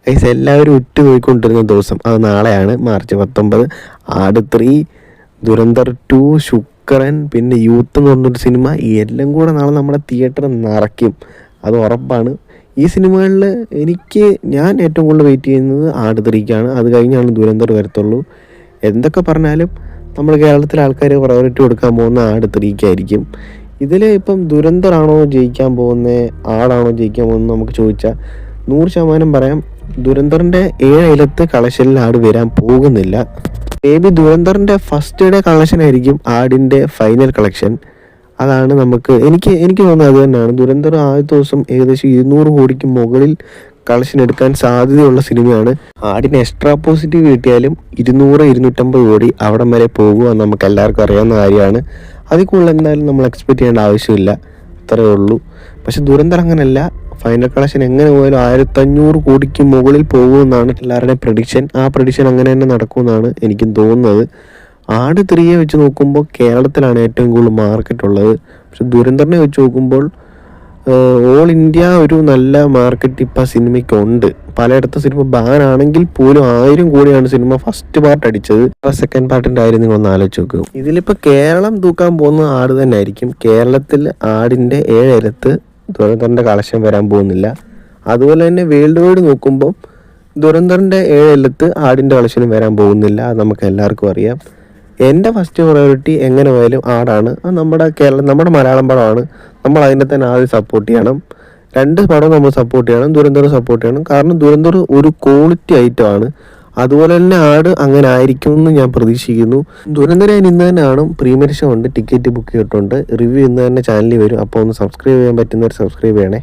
Guys എല്ലാവരും ഉറ്റുനോക്കിക്കൊണ്ടിരുന്ന ദിവസം അത് നാളെയാണ് മാർച്ച് 19. ആട് 3, ദുരന്തർ 2, ശുക്രൻ, പിന്നെ യൂത്ത് എന്ന് പറഞ്ഞൊരു സിനിമ, ഈ എല്ലാം കൂടെ നാളെ നമ്മുടെ തിയേറ്റർ നിറയ്ക്കും, അത് ഉറപ്പാണ്. ഈ സിനിമകളിൽ ഞാൻ ഏറ്റവും കൂടുതൽ വെയിറ്റ് ചെയ്യുന്നത് ആട് 3ക്കാണ്. അത് കഴിഞ്ഞാണ് ദുരന്തർ വരത്തുള്ളൂ. എന്തൊക്കെ പറഞ്ഞാലും നമ്മൾ കേരളത്തിലെ ആൾക്കാർ പ്രയോറിറ്റി കൊടുക്കാൻ പോകുന്ന ആട് 3ക്കായിരിക്കും. ഇതിൽ ഇപ്പം ദുരന്തറാണോ ജയിക്കാൻ പോകുന്നത്, ആടാണോ ജയിക്കാൻ പോകുന്നത് നമുക്ക് ചോദിച്ചാൽ 100% പറയാം, ദുരന്തറിൻ്റെ 7 അയലത്ത് കളക്ഷനിൽ ആട് വരാൻ പോകുന്നില്ല. മേ ബി ദുരന്തറിൻ്റെ ഫസ്റ്റ് ഡേ കളക്ഷൻ ആയിരിക്കും ആടിൻ്റെ ഫൈനൽ കളക്ഷൻ. അതാണ് എനിക്ക് തോന്നുന്നത് അത് തന്നെയാണ്. ദുരന്തർ ആദ്യത്തെ ദിവസം ഏകദേശം 200 കോടിക്ക് മുകളിൽ കളക്ഷൻ എടുക്കാൻ സാധ്യതയുള്ള സിനിമയാണ്. ആടിന് എക്സ്ട്രാ പോസിറ്റീവ് കിട്ടിയാലും 200-250 കോടി അവിടം വരെ പോകുക നമുക്ക് എല്ലാവർക്കും അറിയാവുന്ന കാര്യമാണ്. അതിൽ കൂടുതൽ എന്തായാലും നമ്മൾ എക്സ്പെക്റ്റ് ചെയ്യേണ്ട ആവശ്യമില്ല, അത്രയേ ഉള്ളൂ. പക്ഷെ ദുരന്തർ അങ്ങനെയല്ല, ഫൈനൽ കളക്ഷൻ എങ്ങനെ പോയാലും 1500 കോടിക്ക് മുകളിൽ പോകുമെന്നാണ് എല്ലാവരുടെയും പ്രഡിക്ഷൻ. ആ പ്രഡിക്ഷൻ അങ്ങനെ തന്നെ നടക്കുമെന്നാണ് എനിക്കും തോന്നുന്നത്. ആട് 3യെ വെച്ച് നോക്കുമ്പോൾ കേരളത്തിലാണ് ഏറ്റവും കൂടുതൽ മാർക്കറ്റ് ഉള്ളത്. പക്ഷെ ദുരന്തറിനെ വെച്ച് നോക്കുമ്പോൾ ഓൾ ഇന്ത്യ ഒരു നല്ല മാർക്കറ്റ് ഇപ്പം സിനിമയ്ക്കുണ്ട്. പലയിടത്തും സിനിമ ബാൻ ആണെങ്കിൽ പോലും 1000 കോടിയാണ് സിനിമ ഫസ്റ്റ് പാർട്ട് അടിച്ചത്. സെക്കൻഡ് പാർട്ടിൻ്റെ കാര്യം നിങ്ങളൊന്ന് ആലോചിച്ച് നോക്കും. ഇതിലിപ്പോൾ കേരളം തൂക്കാൻ പോകുന്ന ആട് തന്നെ ആയിരിക്കും. കേരളത്തിൽ ആടിൻ്റെ 7 അയലത്ത് ദുരന്തറിൻ്റെ കളക്ഷൻ വരാൻ പോകുന്നില്ല. അതുപോലെ തന്നെ വേൾഡ് വൈഡ് നോക്കുമ്പോൾ ദുരന്തറിൻ്റെ 7 അയലത്ത് ആടിൻ്റെ കളക്ഷനും വരാൻ പോകുന്നില്ല. അത് നമുക്ക് എല്ലാവർക്കും അറിയാം. എൻ്റെ ഫസ്റ്റ് പ്രയോറിറ്റി എങ്ങനെ പോയാലും ആടാണ്. അത് നമ്മുടെ മലയാളം പടമാണ്. നമ്മൾ അതിനെ തന്നെ ആദ്യം സപ്പോർട്ട് ചെയ്യണം. 2 പടവും നമ്മൾ സപ്പോർട്ട് ചെയ്യണം, ദുരന്തർ സപ്പോർട്ട് ചെയ്യണം. കാരണം ദുരന്തർ ഒരു ക്വാളിറ്റി ഐറ്റമാണ്. അതുപോലെ തന്നെ ആട് അങ്ങനെ ആയിരിക്കും എന്ന് ഞാൻ പ്രതീക്ഷിക്കുന്നു. ദുരന്തര ഇന്ന് തന്നെ കാണും. പ്രീമിയർ ഷോ ഉണ്ട്, ടിക്കറ്റ് ബുക്ക് ചെയ്തിട്ടുണ്ട്. റിവ്യൂ ഇന്ന് തന്നെ ചാനലിൽ വരും. അപ്പോൾ ഒന്ന് സബ്സ്ക്രൈബ് ചെയ്യാൻ പറ്റുന്നവർ സബ്സ്ക്രൈബ് ചെയ്യണേ.